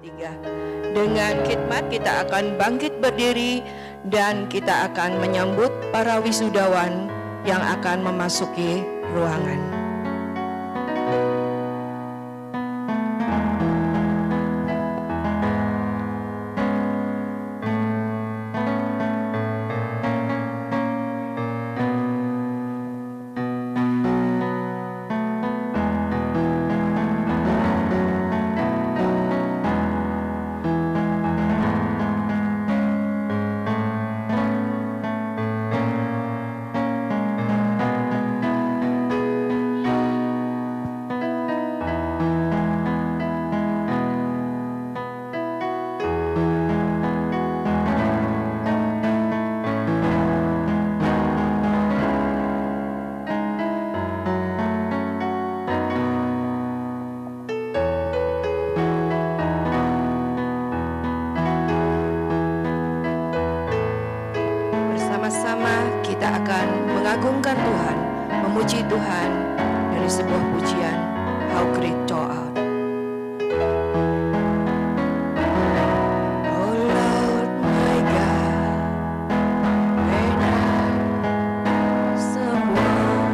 ketiga. Dengan khidmat kita akan bangkit berdiri dan kita akan menyambut para wisudawan yang akan memasuki ruangan. Bersama-sama kita akan mengagungkan Tuhan, memuji Tuhan dari sebuah pujian How Great Thou Art. Oh Lord my God, when I someone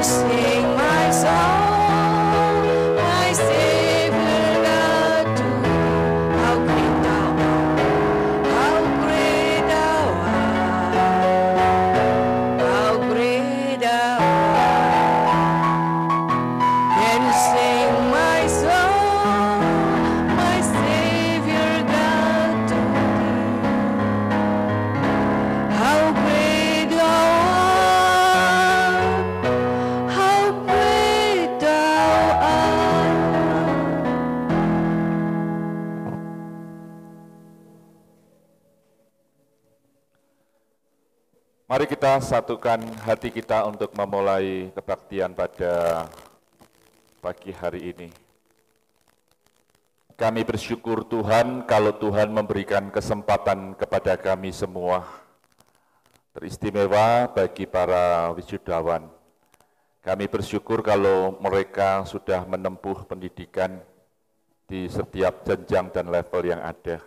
sing my song, my Savior God to how great Thou art, how great Thou art, how great Thou art. Then sing my song, my Savior God to Thee, how great Thou art. Mari kita satukan hati kita untuk memulai kebaktian pada pagi hari ini. Kami bersyukur Tuhan kalau Tuhan memberikan kesempatan kepada kami semua, teristimewa bagi para wisudawan. Kami bersyukur kalau mereka sudah menempuh pendidikan di setiap jenjang dan level yang ada.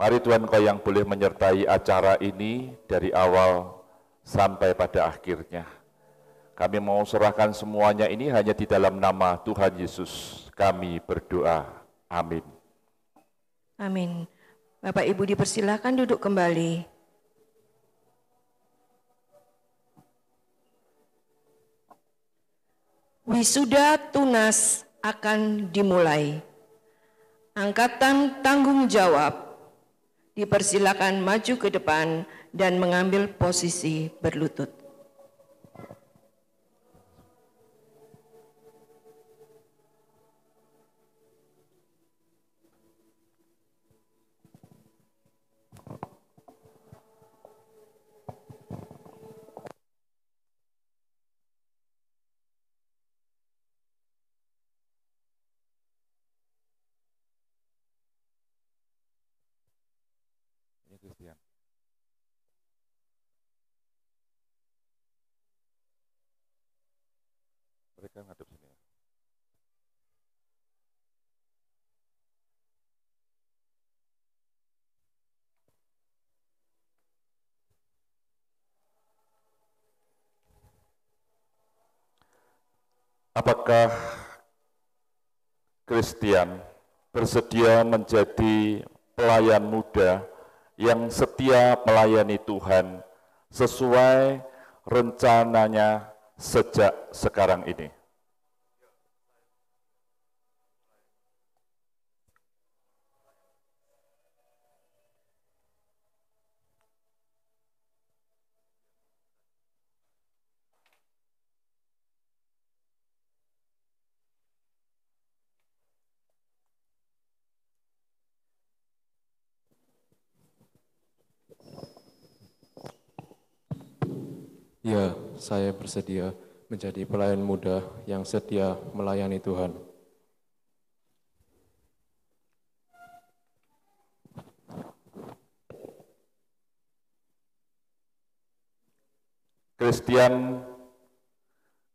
Mari Tuhan Kau yang boleh menyertai acara ini dari awal sampai pada akhirnya. Kami mau serahkan semuanya ini hanya di dalam nama Tuhan Yesus. Kami berdoa. Amin. Amin. Bapak Ibu dipersilakan duduk kembali. Wisuda tunas akan dimulai. Angkatan tanggung jawab dipersilakan maju ke depan dan mengambil posisi berlutut. Christian. Mereka ngadep sini. Apakah Christian bersedia menjadi pelayan muda yang setia melayani Tuhan sesuai rencananya sejak sekarang ini? saya bersedia menjadi pelayan muda yang setia melayani Tuhan. Kristian,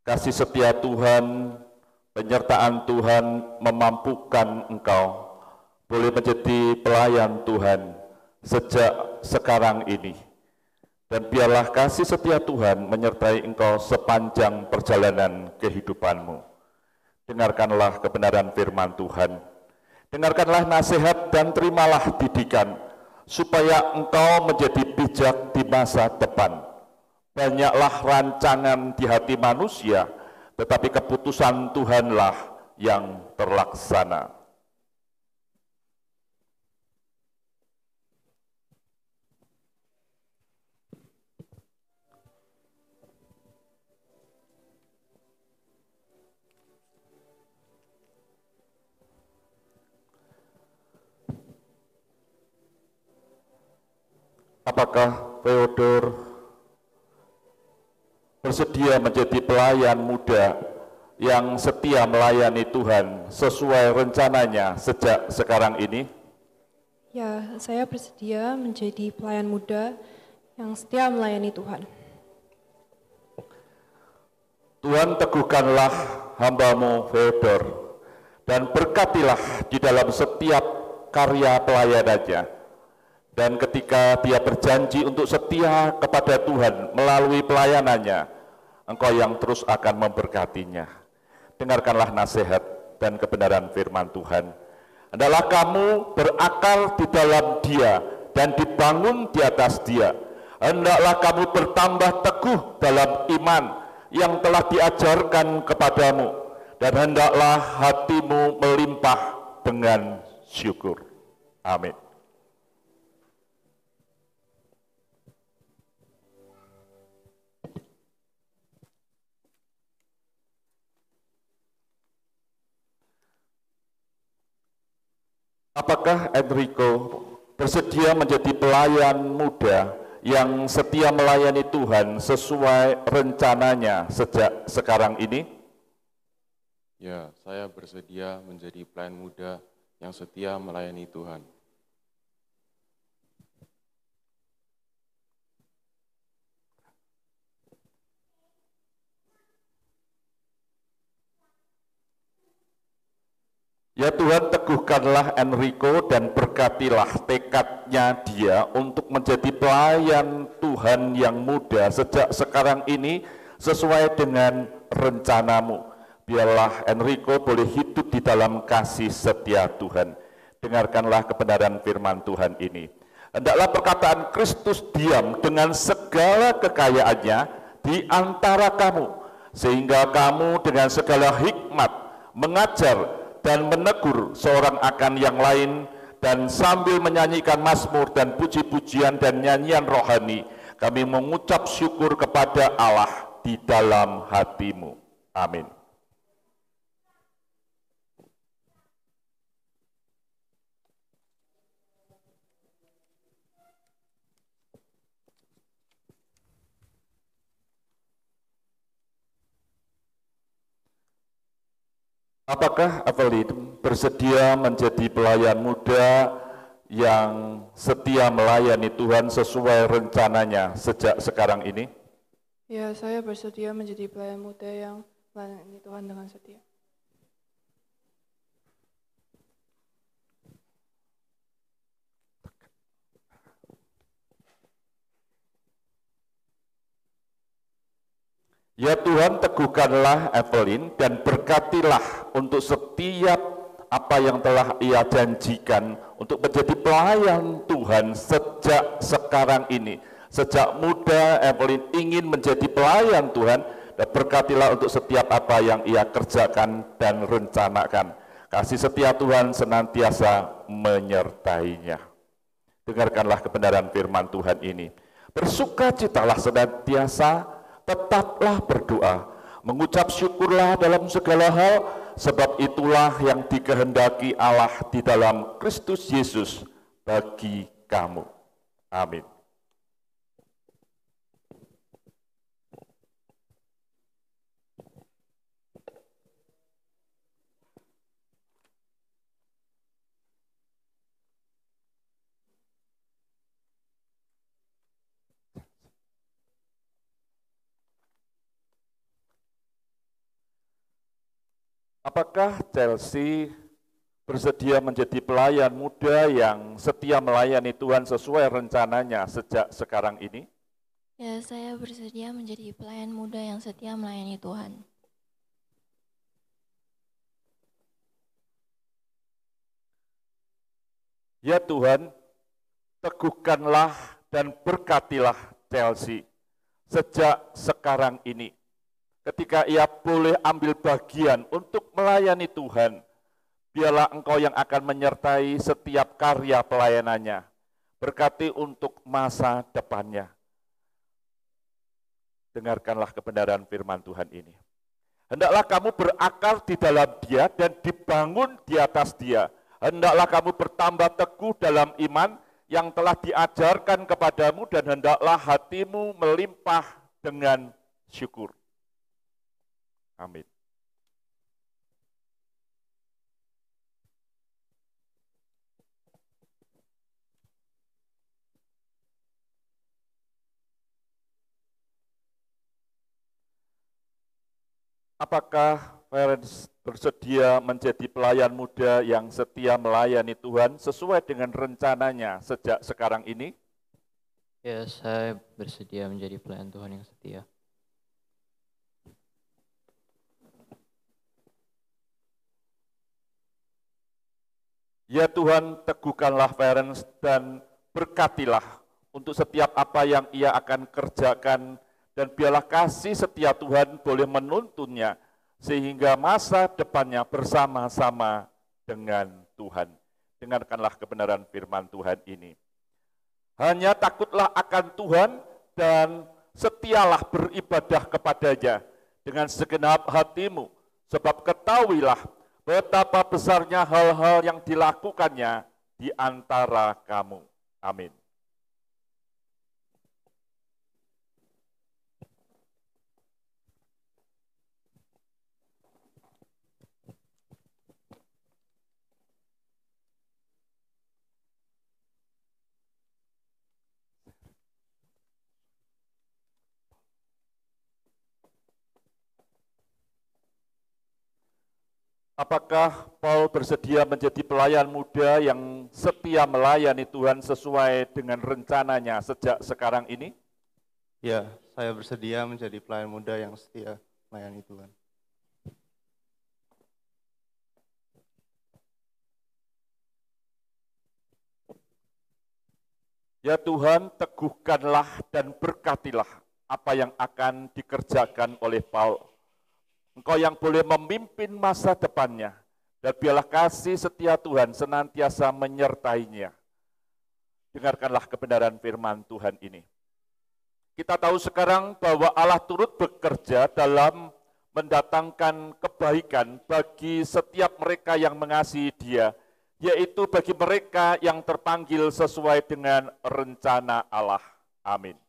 kasih setia Tuhan, penyertaan Tuhan memampukan engkau boleh menjadi pelayan Tuhan sejak sekarang ini. Dan biarlah kasih setia Tuhan menyertai engkau sepanjang perjalanan kehidupanmu. Dengarkanlah kebenaran firman Tuhan. Dengarkanlah nasihat dan terimalah didikan, supaya engkau menjadi bijak di masa depan. Banyaklah rancangan di hati manusia, tetapi keputusan Tuhanlah yang terlaksana. Apakah Theodor bersedia menjadi pelayan muda yang setia melayani Tuhan sesuai rencananya sejak sekarang ini? Ya, saya bersedia menjadi pelayan muda yang setia melayani Tuhan. Tuhan, teguhkanlah hamba-Mu Theodor dan berkatilah di dalam setiap karya pelayanannya. Dan ketika dia berjanji untuk setia kepada Tuhan melalui pelayanannya, Engkau yang terus akan memberkatinya. Dengarkanlah nasihat dan kebenaran firman Tuhan. Hendaklah kamu berakar di dalam Dia dan dibangun di atas Dia. Hendaklah kamu bertambah teguh dalam iman yang telah diajarkan kepadamu, dan hendaklah hatimu melimpah dengan syukur. Amin. Apakah Enrico bersedia menjadi pelayan muda yang setia melayani Tuhan sesuai rencananya sejak sekarang ini? Ya, saya bersedia menjadi pelayan muda yang setia melayani Tuhan. Ya Tuhan, teguhkanlah Enrico dan berkatilah tekadnya dia untuk menjadi pelayan Tuhan yang muda sejak sekarang ini sesuai dengan rencana-Mu. Biarlah Enrico boleh hidup di dalam kasih setia Tuhan. Dengarkanlah kebenaran firman Tuhan ini. Hendaklah perkataan Kristus diam dengan segala kekayaannya di antara kamu, sehingga kamu dengan segala hikmat mengajar dan menegur seorang akan yang lain, dan sambil menyanyikan mazmur dan puji-pujian dan nyanyian rohani, kami mengucap syukur kepada Allah di dalam hati-Mu. Amin. Apakah Evelyn bersedia menjadi pelayan muda yang setia melayani Tuhan sesuai rencananya sejak sekarang ini? Ya, saya bersedia menjadi pelayan muda yang melayani Tuhan dengan setia. Ya Tuhan, teguhkanlah Evelyn dan berkatilah untuk setiap apa yang telah ia janjikan untuk menjadi pelayan Tuhan sejak sekarang ini. Sejak muda Evelyn ingin menjadi pelayan Tuhan, dan berkatilah untuk setiap apa yang ia kerjakan dan rencanakan. Kasih setia Tuhan senantiasa menyertainya. Dengarkanlah kebenaran firman Tuhan ini. Bersukacitalah senantiasa, tetaplah berdoa, mengucap syukurlah dalam segala hal, sebab itulah yang dikehendaki Allah di dalam Kristus Yesus bagi kamu. Amin. Apakah Chelsea bersedia menjadi pelayan muda yang setia melayani Tuhan sesuai rencananya sejak sekarang ini? Ya, saya bersedia menjadi pelayan muda yang setia melayani Tuhan. Ya Tuhan, teguhkanlah dan berkatilah Chelsea sejak sekarang ini. Ketika ia boleh ambil bagian untuk melayani Tuhan, biarlah Engkau yang akan menyertai setiap karya pelayanannya. Berkati untuk masa depannya. Dengarkanlah kebenaran firman Tuhan ini. Hendaklah kamu berakar di dalam Dia dan dibangun di atas Dia. Hendaklah kamu bertambah teguh dalam iman yang telah diajarkan kepadamu dan hendaklah hatimu melimpah dengan syukur. Amin. Apakah Ferenc bersedia menjadi pelayan muda yang setia melayani Tuhan sesuai dengan rencananya sejak sekarang ini? Ya, saya bersedia menjadi pelayan Tuhan yang setia. Ya Tuhan, teguhkanlah Ferenc dan berkatilah untuk setiap apa yang ia akan kerjakan, dan biarlah kasih setia Tuhan boleh menuntunnya sehingga masa depannya bersama-sama dengan Tuhan. Dengarkanlah kebenaran firman Tuhan ini. Hanya takutlah akan Tuhan dan setialah beribadah kepadanya dengan segenap hatimu, sebab ketahuilah betapa besarnya hal-hal yang dilakukannya di antara kamu. Amin. Apakah Paul bersedia menjadi pelayan muda yang setia melayani Tuhan sesuai dengan rencananya sejak sekarang ini? Ya, saya bersedia menjadi pelayan muda yang setia melayani Tuhan. Ya Tuhan, teguhkanlah dan berkatilah apa yang akan dikerjakan oleh Paul. Engkau yang boleh memimpin masa depannya, dan biarlah kasih setia Tuhan senantiasa menyertainya. Dengarkanlah kebenaran firman Tuhan ini. Kita tahu sekarang bahwa Allah turut bekerja dalam mendatangkan kebaikan bagi setiap mereka yang mengasihi Dia, yaitu bagi mereka yang terpanggil sesuai dengan rencana Allah. Amin.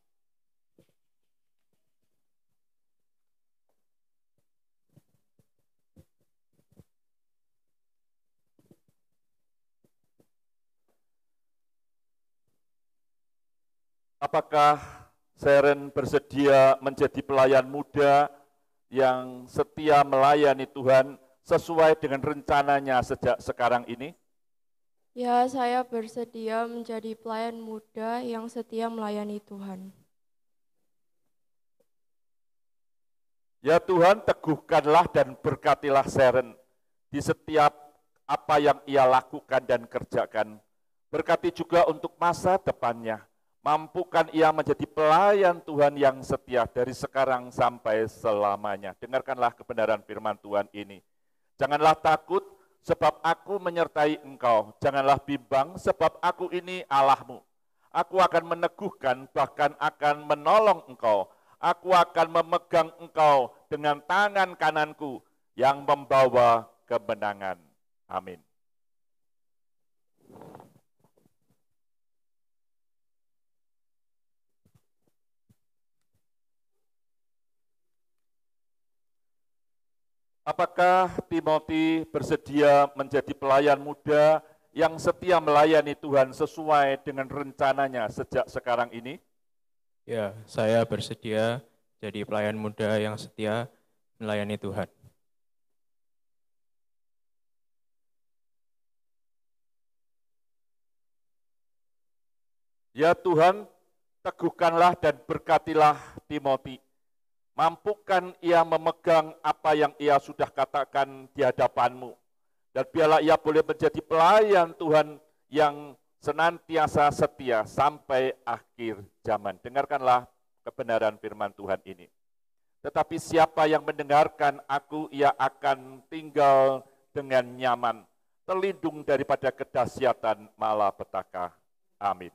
Apakah Seren bersedia menjadi pelayan muda yang setia melayani Tuhan sesuai dengan rencananya sejak sekarang ini? Ya, saya bersedia menjadi pelayan muda yang setia melayani Tuhan. Ya Tuhan, teguhkanlah dan berkatilah Seren di setiap apa yang ia lakukan dan kerjakan. Berkati juga untuk masa depannya. Mampukan ia menjadi pelayan Tuhan yang setia dari sekarang sampai selamanya. Dengarkanlah kebenaran firman Tuhan ini. Janganlah takut, sebab aku menyertai engkau. Janganlah bimbang, sebab aku ini Allahmu. Aku akan meneguhkan, bahkan akan menolong engkau. Aku akan memegang engkau dengan tangan kananku yang membawa kemenangan. Amin. Apakah Timothy bersedia menjadi pelayan muda yang setia melayani Tuhan sesuai dengan rencananya sejak sekarang ini? Ya, saya bersedia jadi pelayan muda yang setia melayani Tuhan. Ya Tuhan, teguhkanlah dan berkatilah Timothy. Mampukan ia memegang apa yang ia sudah katakan di hadapan-Mu. Dan biarlah ia boleh menjadi pelayan Tuhan yang senantiasa setia sampai akhir zaman. Dengarkanlah kebenaran firman Tuhan ini. Tetapi siapa yang mendengarkan aku, ia akan tinggal dengan nyaman, terlindung daripada kedahsyatan malapetaka. Amin.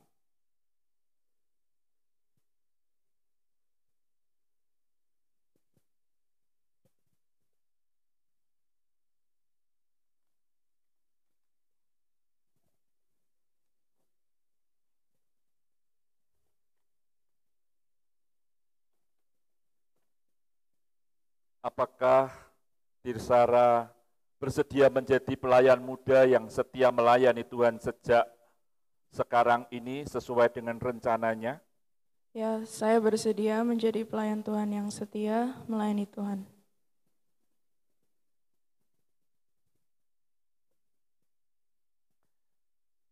Apakah Tirsara bersedia menjadi pelayan muda yang setia melayani Tuhan sejak sekarang ini sesuai dengan rencananya? Ya, saya bersedia menjadi pelayan Tuhan yang setia melayani Tuhan.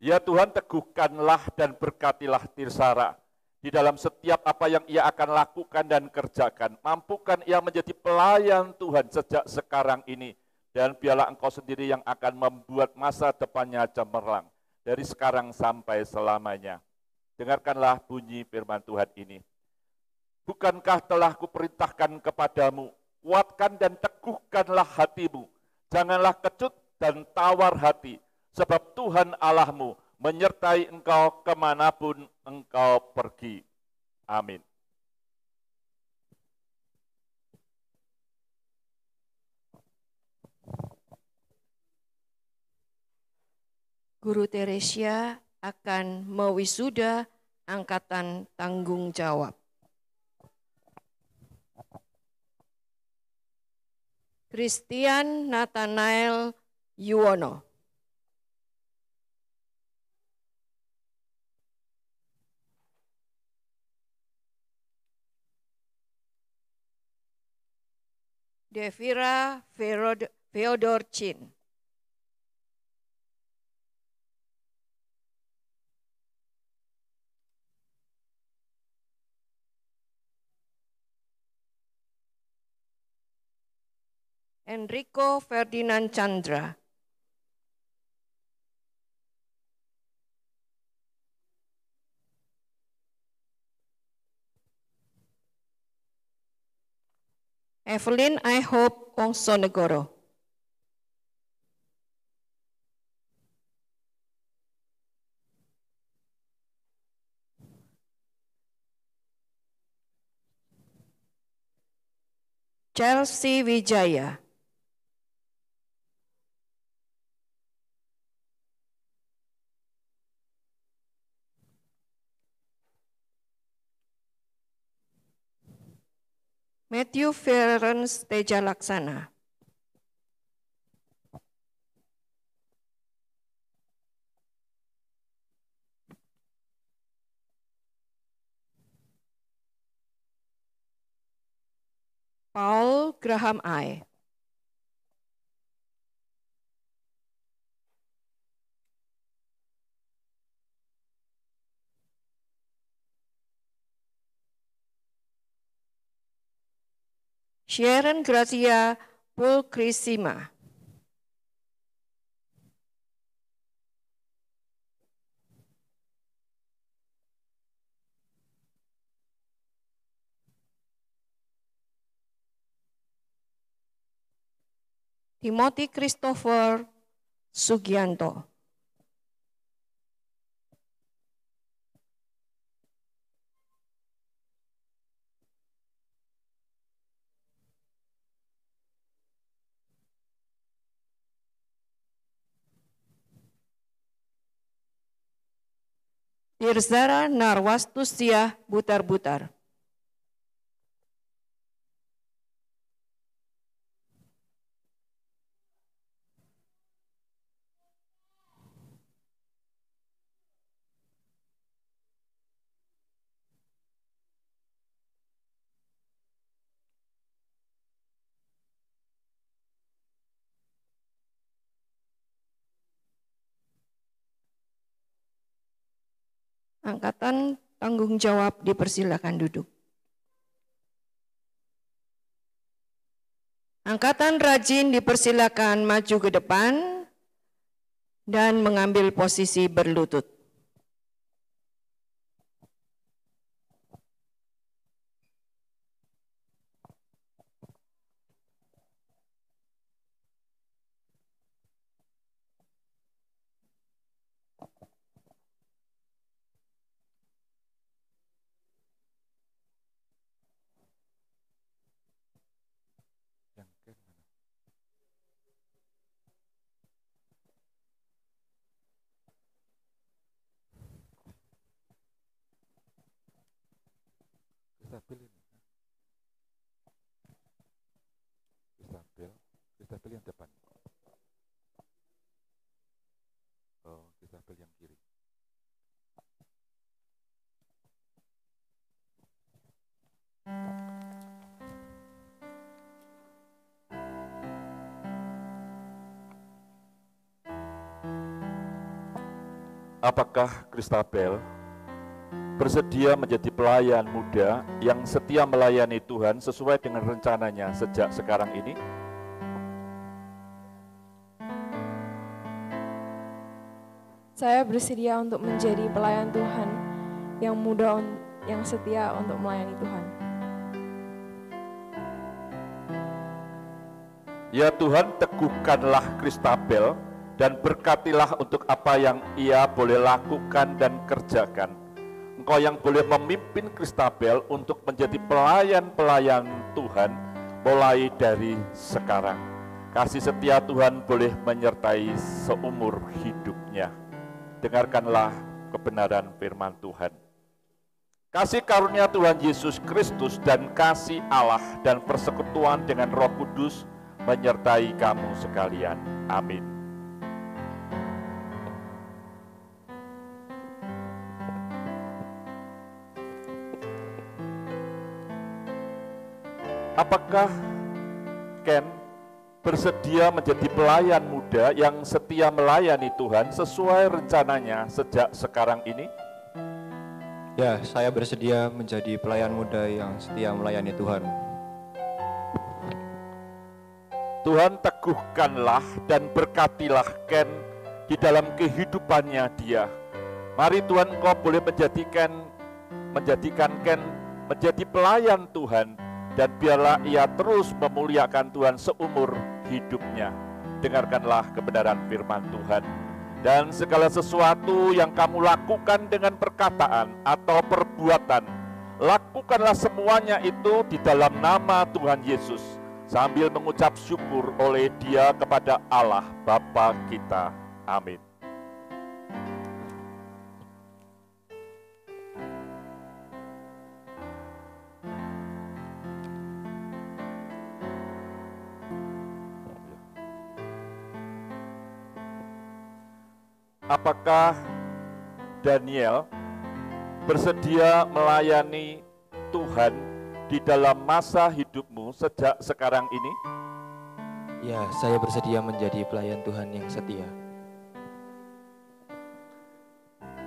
Ya Tuhan, teguhkanlah dan berkatilah Tirsara di dalam setiap apa yang ia akan lakukan dan kerjakan. Mampukan ia menjadi pelayan Tuhan sejak sekarang ini. Dan biarlah Engkau sendiri yang akan membuat masa depannya cemerlang dari sekarang sampai selamanya. Dengarkanlah bunyi firman Tuhan ini. Bukankah telah kuperintahkan kepadamu, kuatkan dan teguhkanlah hatimu. Janganlah kecut dan tawar hati, sebab Tuhan Allahmu menyertai engkau kemanapun engkau pergi. Amin. Guru Teresia akan mewisuda angkatan tanggung jawab. Christian Nathanael Yuwono. Devira Feodorchin. Enrico Ferdinand Chandra. Evelyn I Hope Wongsonegoro. Chelsea Wijaya. Matthew Ferens Teja Laksana. Paul Graham I. Sharon Gracia Pulcrisima. Timothy Christopher Sugianto. Tirzara Narwastusia Butar-Butar. Angkatan tanggung jawab dipersilakan duduk. Angkatan rajin dipersilakan maju ke depan dan mengambil posisi berlutut. Kristabel yang depan. Oh, Kristabel yang kiri. Apakah Kristabel bersedia menjadi pelayan muda yang setia melayani Tuhan sesuai dengan rencananya sejak sekarang ini? Saya bersedia untuk menjadi pelayan Tuhan yang muda, yang setia untuk melayani Tuhan. Ya Tuhan, teguhkanlah Kristabel dan berkatilah untuk apa yang ia boleh lakukan dan kerjakan. Engkau yang boleh memimpin Kristabel untuk menjadi pelayan-pelayan Tuhan mulai dari sekarang. Kasih setia Tuhan boleh menyertai seumur hidupnya. Dengarkanlah kebenaran firman Tuhan. Kasih karunia Tuhan Yesus Kristus dan kasih Allah dan persekutuan dengan Roh Kudus menyertai kamu sekalian. Amin. Apakah Ken bersedia menjadi pelayan muda yang setia melayani Tuhan sesuai rencananya sejak sekarang ini? Ya, saya bersedia menjadi pelayan muda yang setia melayani Tuhan. Tuhan, teguhkanlah dan berkatilah Ken di dalam kehidupannya dia. Mari Tuhan, Engkau boleh menjadikan Ken menjadi pelayan Tuhan, dan biarlah ia terus memuliakan Tuhan seumur hidupnya. Dengarkanlah kebenaran firman Tuhan. Dan segala sesuatu yang kamu lakukan dengan perkataan atau perbuatan, lakukanlah semuanya itu di dalam nama Tuhan Yesus, sambil mengucap syukur oleh Dia kepada Allah Bapa kita. Amin. Apakah Daniel bersedia melayani Tuhan di dalam masa hidupmu sejak sekarang ini? Ya, saya bersedia menjadi pelayan Tuhan yang setia.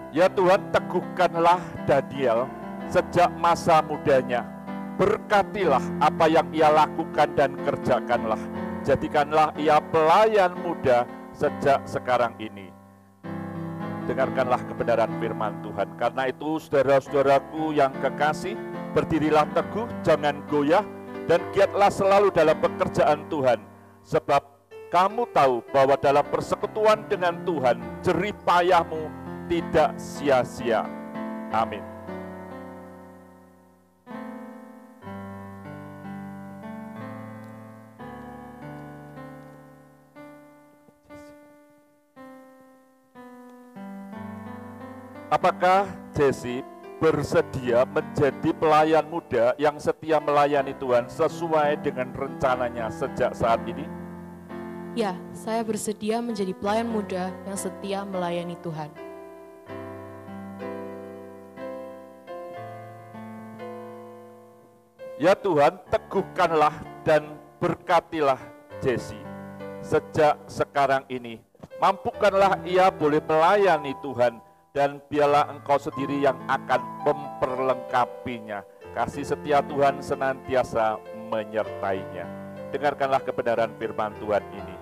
Ya Tuhan, teguhkanlah Daniel sejak masa mudanya. Berkatilah apa yang ia lakukan dan kerjakanlah. Jadikanlah ia pelayan muda sejak sekarang ini. Dengarkanlah kebenaran firman Tuhan. Karena itu saudara-saudaraku yang kekasih, berdirilah teguh, jangan goyah, dan giatlah selalu dalam pekerjaan Tuhan. Sebab kamu tahu bahwa dalam persekutuan dengan Tuhan, jerih payahmu tidak sia-sia. Amin. Apakah Jesse bersedia menjadi pelayan muda yang setia melayani Tuhan sesuai dengan rencananya sejak saat ini? Ya, saya bersedia menjadi pelayan muda yang setia melayani Tuhan. Ya Tuhan, teguhkanlah dan berkatilah Jesse sejak sekarang ini. Mampukanlah ia boleh melayani Tuhan dan biarlah Engkau sendiri yang akan memperlengkapinya. Kasih setia Tuhan senantiasa menyertainya. Dengarkanlah kebenaran firman Tuhan ini.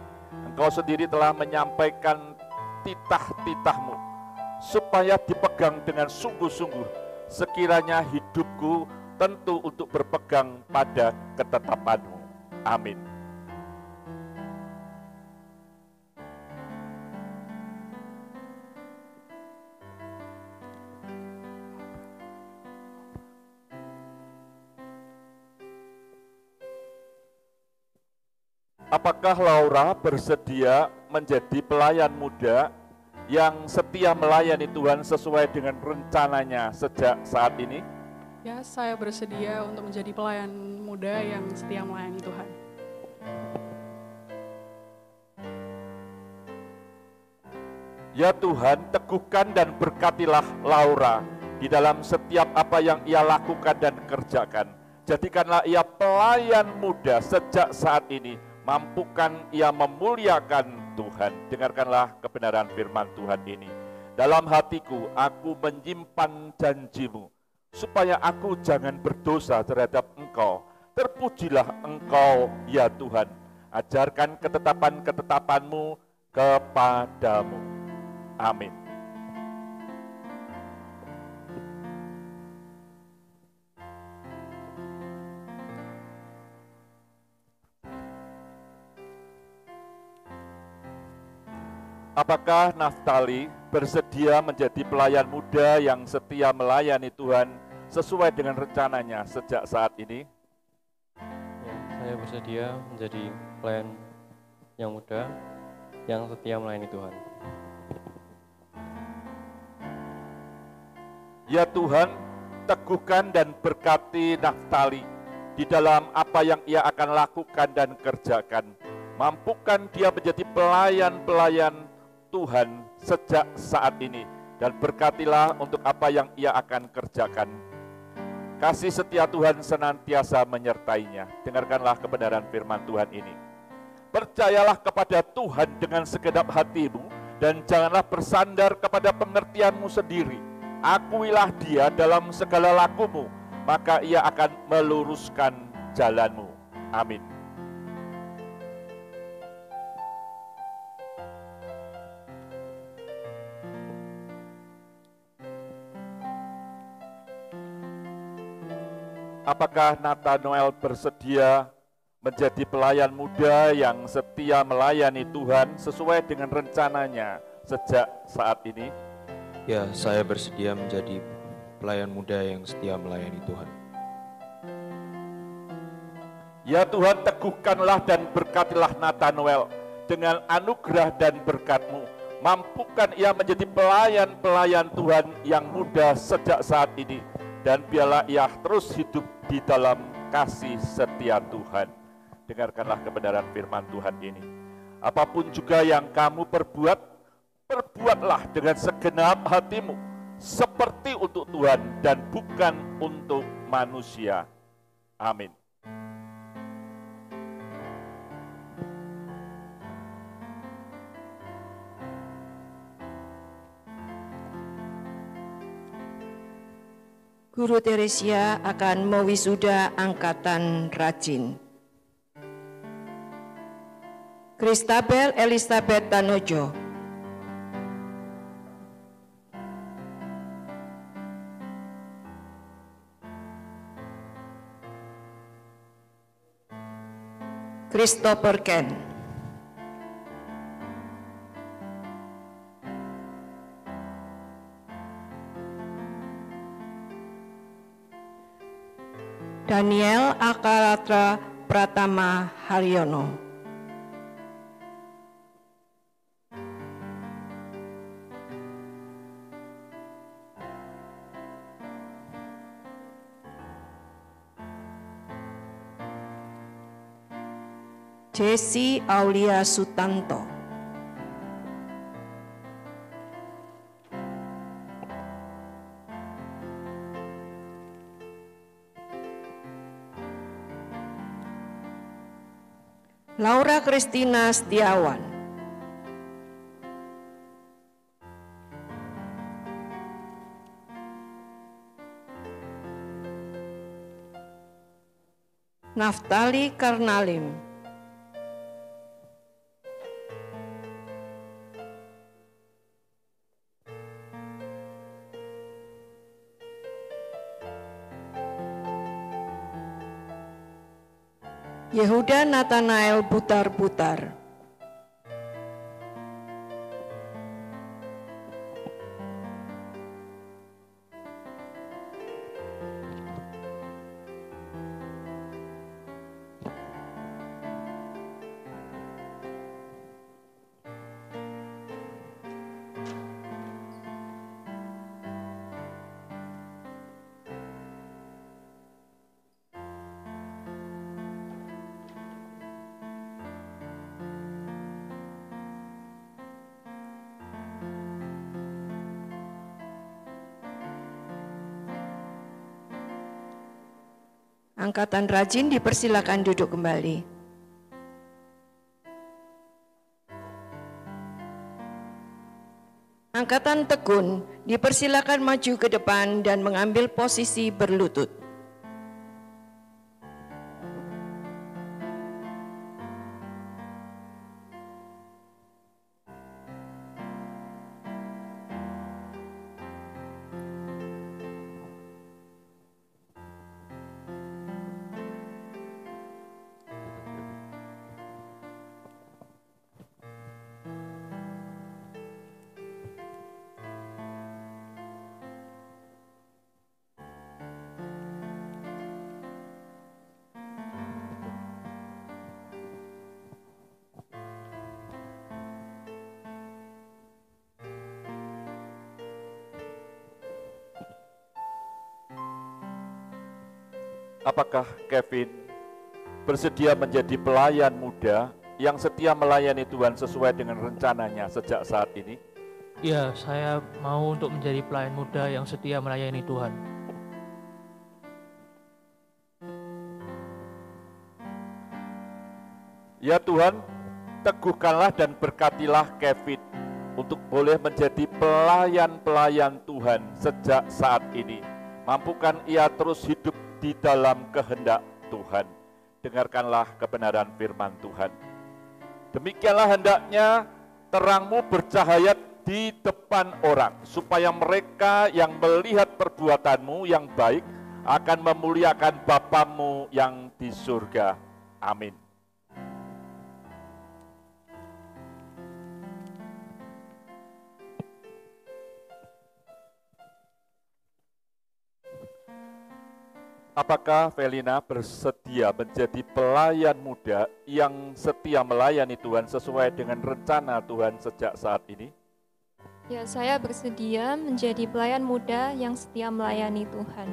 Engkau sendiri telah menyampaikan titah-titah-Mu supaya dipegang dengan sungguh-sungguh. Sekiranya hidupku tentu untuk berpegang pada ketetapan-Mu. Amin. Apakah Laura bersedia menjadi pelayan muda yang setia melayani Tuhan sesuai dengan rencananya sejak saat ini? Ya, saya bersedia untuk menjadi pelayan muda yang setia melayani Tuhan. Ya Tuhan, teguhkan dan berkatilah Laura di dalam setiap apa yang ia lakukan dan kerjakan. Jadikanlah ia pelayan muda sejak saat ini. Mampukan ia memuliakan Tuhan. Dengarkanlah kebenaran firman Tuhan ini. Dalam hatiku aku menyimpan janji-Mu, supaya aku jangan berdosa terhadap Engkau. Terpujilah Engkau ya Tuhan. Ajarkan ketetapan-ketetapan-Mu kepadamu. Amin. Apakah Naftali bersedia menjadi pelayan muda yang setia melayani Tuhan sesuai dengan rencananya sejak saat ini? Ya, saya bersedia menjadi pelayan yang muda yang setia melayani Tuhan. Ya Tuhan, teguhkan dan berkati Naftali di dalam apa yang ia akan lakukan dan kerjakan. Mampukan dia menjadi pelayan-pelayan Tuhan sejak saat ini, dan berkatilah untuk apa yang ia akan kerjakan. Kasih setia Tuhan senantiasa menyertainya. Dengarkanlah kebenaran firman Tuhan ini. Percayalah kepada Tuhan dengan segenap hatimu, dan janganlah bersandar kepada pengertianmu sendiri. Akuilah dia dalam segala lakumu, maka ia akan meluruskan jalanmu. Amin. Apakah Nathanael bersedia menjadi pelayan muda yang setia melayani Tuhan sesuai dengan rencananya sejak saat ini? Ya, saya bersedia menjadi pelayan muda yang setia melayani Tuhan. Ya Tuhan, teguhkanlah dan berkatilah Nathanael dengan anugerah dan berkat-Mu. Mampukan ia menjadi pelayan-pelayan Tuhan yang muda sejak saat ini. Dan biarlah ia terus hidup di dalam kasih setia Tuhan. Dengarkanlah kebenaran firman Tuhan ini. Apapun juga yang kamu perbuat, perbuatlah dengan segenap hatimu, seperti untuk Tuhan dan bukan untuk manusia. Amin. Guru Teresia akan mewisuda angkatan rajin. Christabel Elizabeth Tanojo. Christopher Ken. Daniel Akalatra Pratama Haryono. Jesse Aulia Sutanto. Laura Kristina Setiawan. Naftali Karnalim, Yehuda Nathanael Butar-Butar, Angkatan Rajin dipersilakan duduk kembali. Angkatan Tekun dipersilakan maju ke depan dan mengambil posisi berlutut. Apakah Kevin bersedia menjadi pelayan muda yang setia melayani Tuhan sesuai dengan rencananya sejak saat ini? Ya, saya mau untuk menjadi pelayan muda yang setia melayani Tuhan. Ya Tuhan, teguhkanlah dan berkatilah Kevin untuk boleh menjadi pelayan-pelayan Tuhan sejak saat ini. Mampukan ia terus hidup di dalam kehendak Tuhan. Dengarkanlah kebenaran firman Tuhan. Demikianlah hendaknya terangmu bercahaya di depan orang, supaya mereka yang melihat perbuatanmu yang baik akan memuliakan Bapamu yang di surga. Amin. Apakah Velina bersedia menjadi pelayan muda yang setia melayani Tuhan sesuai dengan rencana Tuhan sejak saat ini? Ya, saya bersedia menjadi pelayan muda yang setia melayani Tuhan.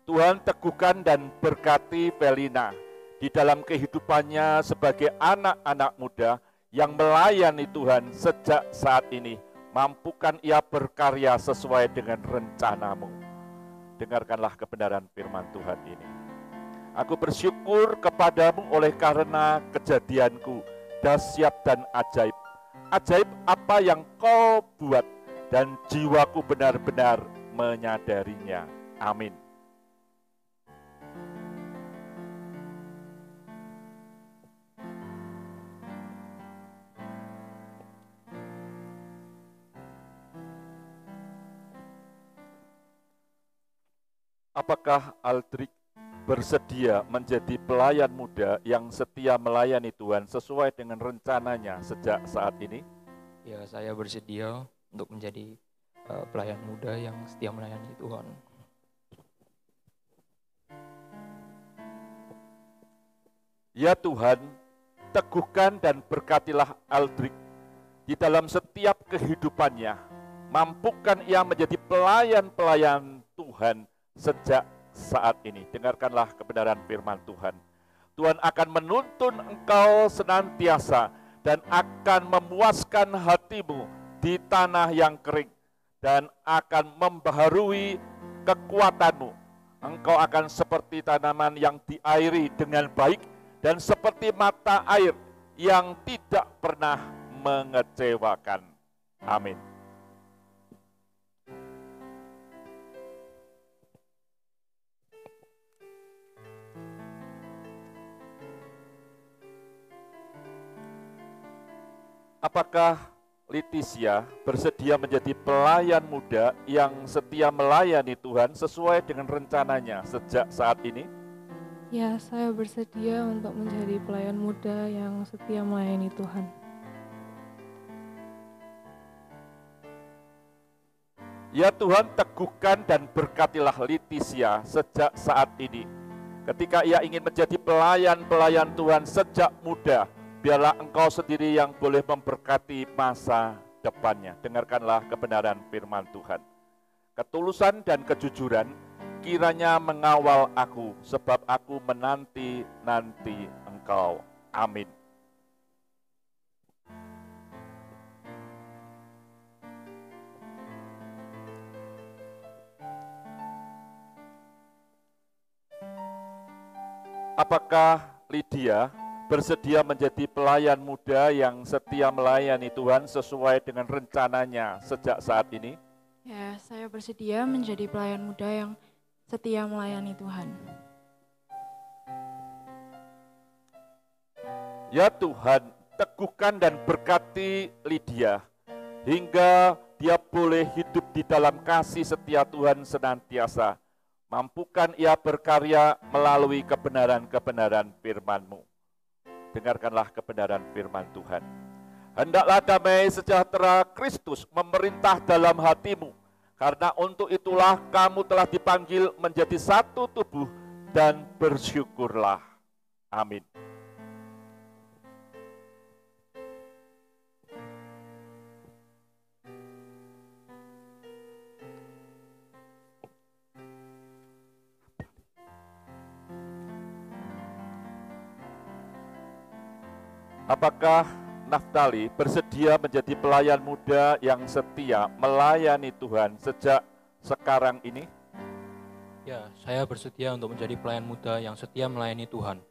Tuhan teguhkan dan berkati Velina di dalam kehidupannya sebagai anak-anak muda yang melayani Tuhan sejak saat ini. Mampukan ia berkarya sesuai dengan rencanamu. Dengarkanlah kebenaran firman Tuhan ini. Aku bersyukur kepadamu oleh karena kejadianku dahsyat dan ajaib. Ajaib apa yang kau buat dan jiwaku benar-benar menyadarinya. Amin. Apakah Aldrich bersedia menjadi pelayan muda yang setia melayani Tuhan sesuai dengan rencananya sejak saat ini? Ya, saya bersedia untuk menjadi pelayan muda yang setia melayani Tuhan. Ya Tuhan, teguhkan dan berkatilah Aldrich di dalam setiap kehidupannya. Mampukan ia menjadi pelayan-pelayan Tuhan sejak saat ini. Dengarkanlah kebenaran firman Tuhan. Tuhan akan menuntun engkau senantiasa dan akan memuaskan hatimu di tanah yang kering dan akan membaharui kekuatanmu. Engkau akan seperti tanaman yang diairi dengan baik dan seperti mata air yang tidak pernah mengecewakan. Amin. Apakah Leticia bersedia menjadi pelayan muda yang setia melayani Tuhan sesuai dengan rencananya sejak saat ini? Ya, saya bersedia untuk menjadi pelayan muda yang setia melayani Tuhan. Ya Tuhan, teguhkan dan berkatilah Leticia sejak saat ini. Ketika ia ingin menjadi pelayan-pelayan Tuhan sejak muda, biarlah Engkau sendiri yang boleh memberkati masa depannya. Dengarkanlah kebenaran firman Tuhan. Ketulusan dan kejujuran kiranya mengawal aku, sebab aku menanti-nanti Engkau. Amin. Apakah Lydia bersedia menjadi pelayan muda yang setia melayani Tuhan sesuai dengan rencananya sejak saat ini? Ya, saya bersedia menjadi pelayan muda yang setia melayani Tuhan. Ya Tuhan, teguhkan dan berkati Lydia hingga dia boleh hidup di dalam kasih setia Tuhan senantiasa. Mampukan ia berkarya melalui kebenaran-kebenaran firman-Mu. Dengarkanlah kebenaran firman Tuhan. Hendaklah damai sejahtera Kristus memerintah dalam hatimu, karena untuk itulah kamu telah dipanggil menjadi satu tubuh, dan bersyukurlah. Amin. Apakah Naftali bersedia menjadi pelayan muda yang setia melayani Tuhan sejak sekarang ini? Ya, saya bersedia untuk menjadi pelayan muda yang setia melayani Tuhan.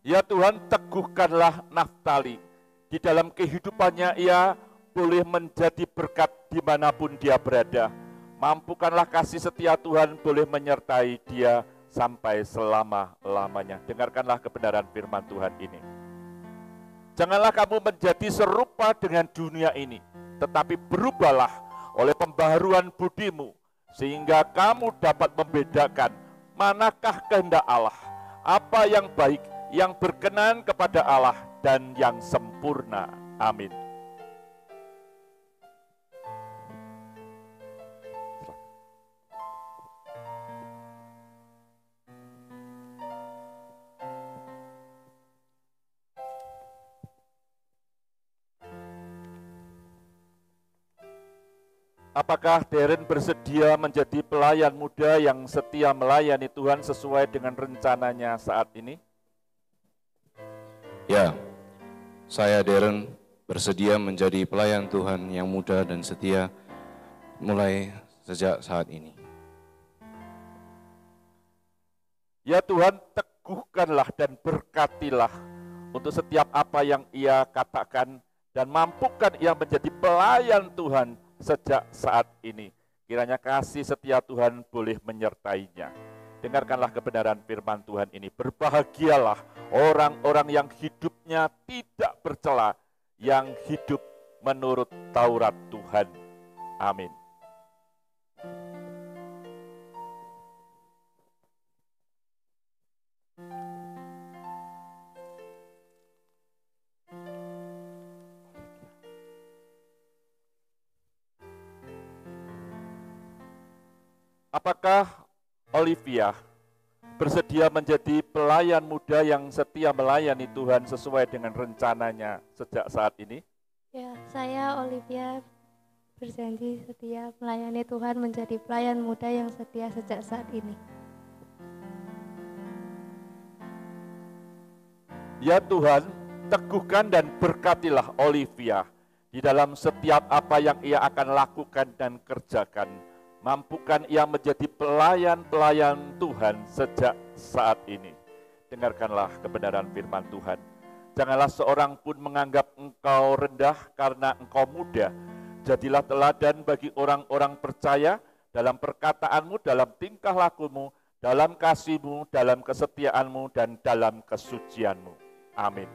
Ya Tuhan, teguhkanlah Naftali. Di dalam kehidupannya ia boleh menjadi berkat dimanapun dia berada. Mampukanlah kasih setia Tuhan boleh menyertai dia sampai selama-lamanya. Dengarkanlah kebenaran firman Tuhan ini. Janganlah kamu menjadi serupa dengan dunia ini, tetapi berubahlah oleh pembaharuan budimu, sehingga kamu dapat membedakan manakah kehendak Allah, apa yang baik, yang berkenan kepada Allah, dan yang sempurna. Amin. Apakah Darren bersedia menjadi pelayan muda yang setia melayani Tuhan sesuai dengan rencananya saat ini? Ya, saya Darren bersedia menjadi pelayan Tuhan yang muda dan setia mulai sejak saat ini. Ya Tuhan, teguhkanlah dan berkatilah untuk setiap apa yang ia katakan dan mampukan ia menjadi pelayan Tuhan sejak saat ini. Kiranya kasih setia Tuhan boleh menyertainya. Dengarkanlah kebenaran firman Tuhan ini. Berbahagialah orang-orang yang hidupnya tidak bercela, yang hidup menurut Taurat Tuhan. Amin. Apakah Olivia bersedia menjadi pelayan muda yang setia melayani Tuhan sesuai dengan rencananya sejak saat ini? Ya, saya Olivia berjanji setia melayani Tuhan menjadi pelayan muda yang setia sejak saat ini. Ya Tuhan, teguhkan dan berkatilah Olivia di dalam setiap apa yang ia akan lakukan dan kerjakan. Mampukan ia menjadi pelayan-pelayan Tuhan sejak saat ini. Dengarkanlah kebenaran firman Tuhan. Janganlah seorang pun menganggap engkau rendah karena engkau muda. Jadilah teladan bagi orang-orang percaya dalam perkataanmu, dalam tingkah lakumu, dalam kasihmu, dalam kesetiaanmu, dan dalam kesucianmu. Amin.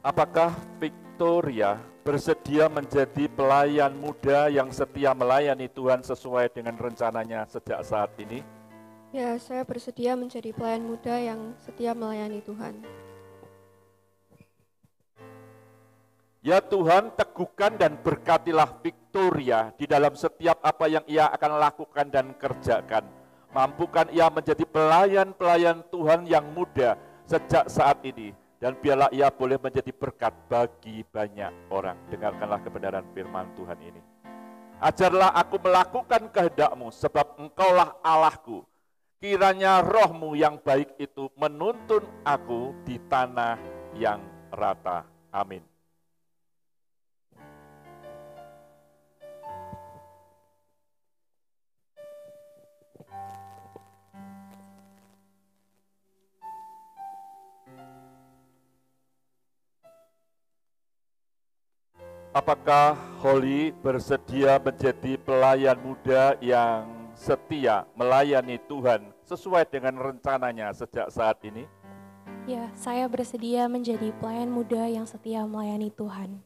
Apakah Victoria bersedia menjadi pelayan muda yang setia melayani Tuhan sesuai dengan rencananya sejak saat ini? Ya, saya bersedia menjadi pelayan muda yang setia melayani Tuhan. Ya Tuhan, teguhkan dan berkatilah Victoria di dalam setiap apa yang ia akan lakukan dan kerjakan. Mampukan ia menjadi pelayan-pelayan Tuhan yang muda sejak saat ini. Dan biarlah ia boleh menjadi berkat bagi banyak orang. Dengarkanlah kebenaran firman Tuhan ini. Ajarlah aku melakukan kehendak-Mu, sebab Engkaulah Allahku. Kiranya roh-Mu yang baik itu menuntun aku di tanah yang rata. Amin. Apakah Holly bersedia menjadi pelayan muda yang setia melayani Tuhan sesuai dengan rencananya sejak saat ini? Ya, saya bersedia menjadi pelayan muda yang setia melayani Tuhan.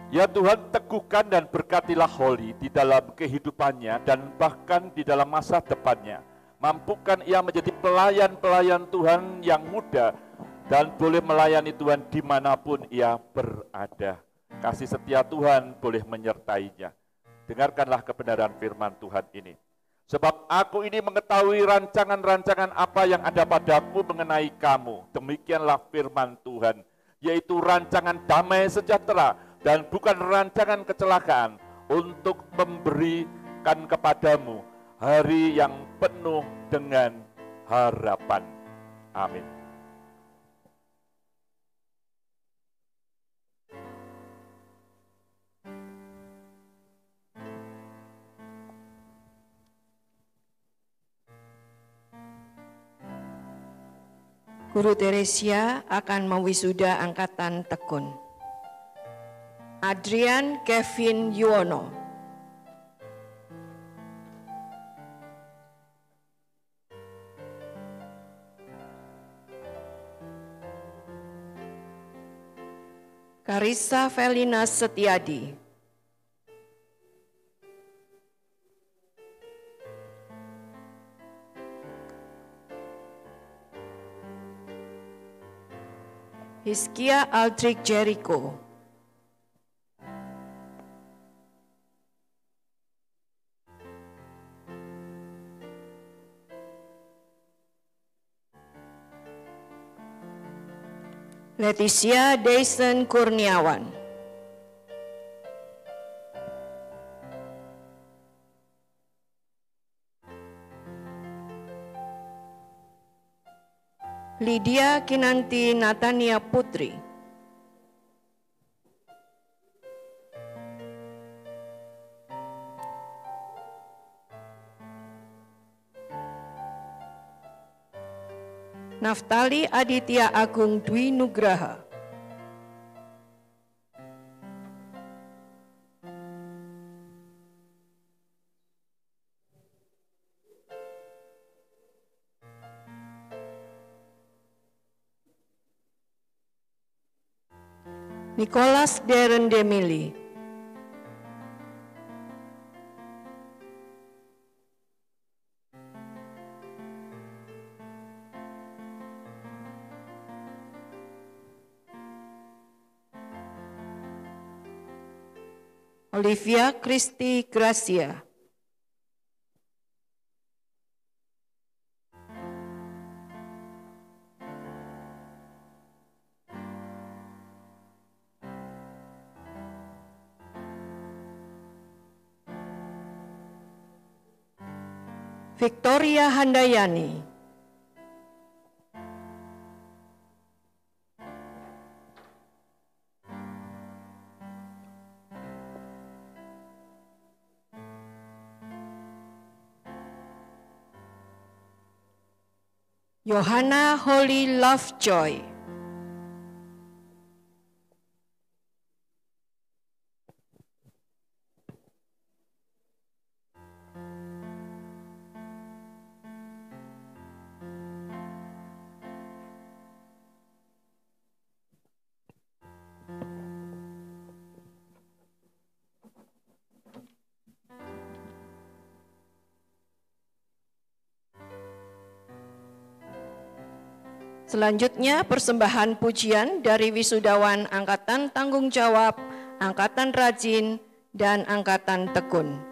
Ya Tuhan, teguhkan dan berkatilah Holly di dalam kehidupannya dan bahkan di dalam masa depannya. Mampukan ia menjadi pelayan-pelayan Tuhan yang muda dan boleh melayani Tuhan dimanapun ia berada. Kasih setia Tuhan boleh menyertainya. Dengarkanlah kebenaran firman Tuhan ini. Sebab aku ini mengetahui rancangan-rancangan apa yang ada padaku mengenai kamu. Demikianlah firman Tuhan, yaitu rancangan damai sejahtera dan bukan rancangan kecelakaan, untuk memberikan kepadamu hari yang penuh dengan harapan. Amin. Guru Teresia akan mewisuda angkatan tekun. Adrian Kevin Yuwono. Karissa Felina Setiadi. Hizkia Aldrich Jericho. Leticia Dyson Kurniawan. Lydia Kinanti Natania Putri. Naftali Aditya Agung Dwi Nugraha. Nicholas Darren Demili. Olivia Christy Gracia. Victoria Handayani. Johanna Holly Lovejoy. Selanjutnya persembahan pujian dari wisudawan Angkatan Tanggung Jawab, Angkatan Rajin, dan Angkatan Tekun.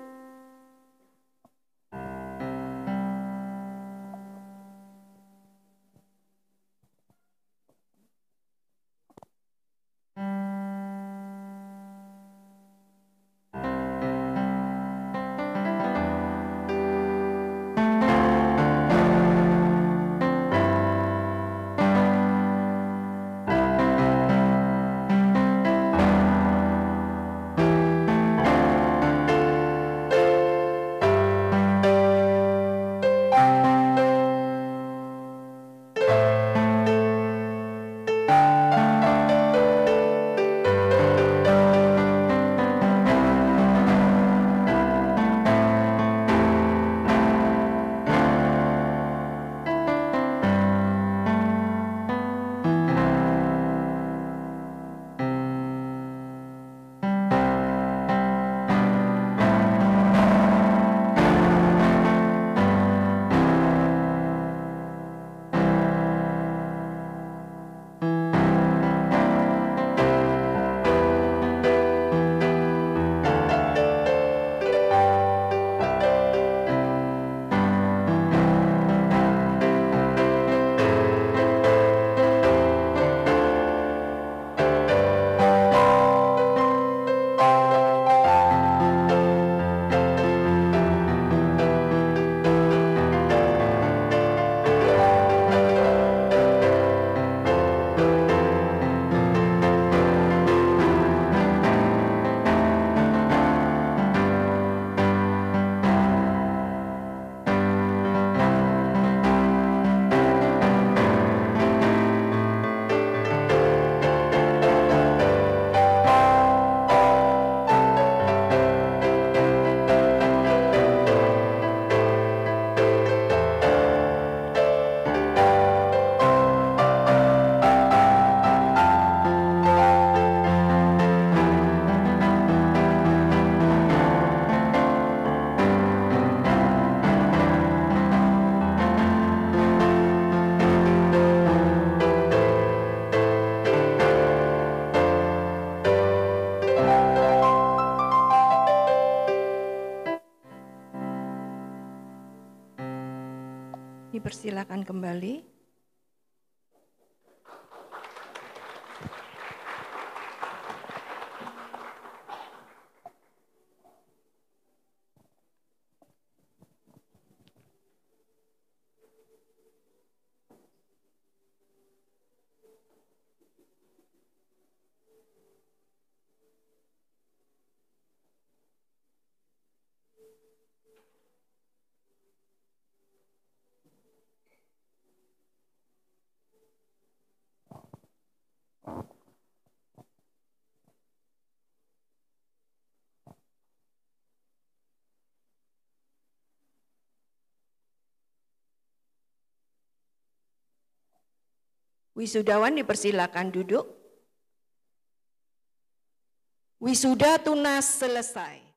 Dipersilakan kembali. Wisudawan dipersilakan duduk. Wisuda tunas selesai.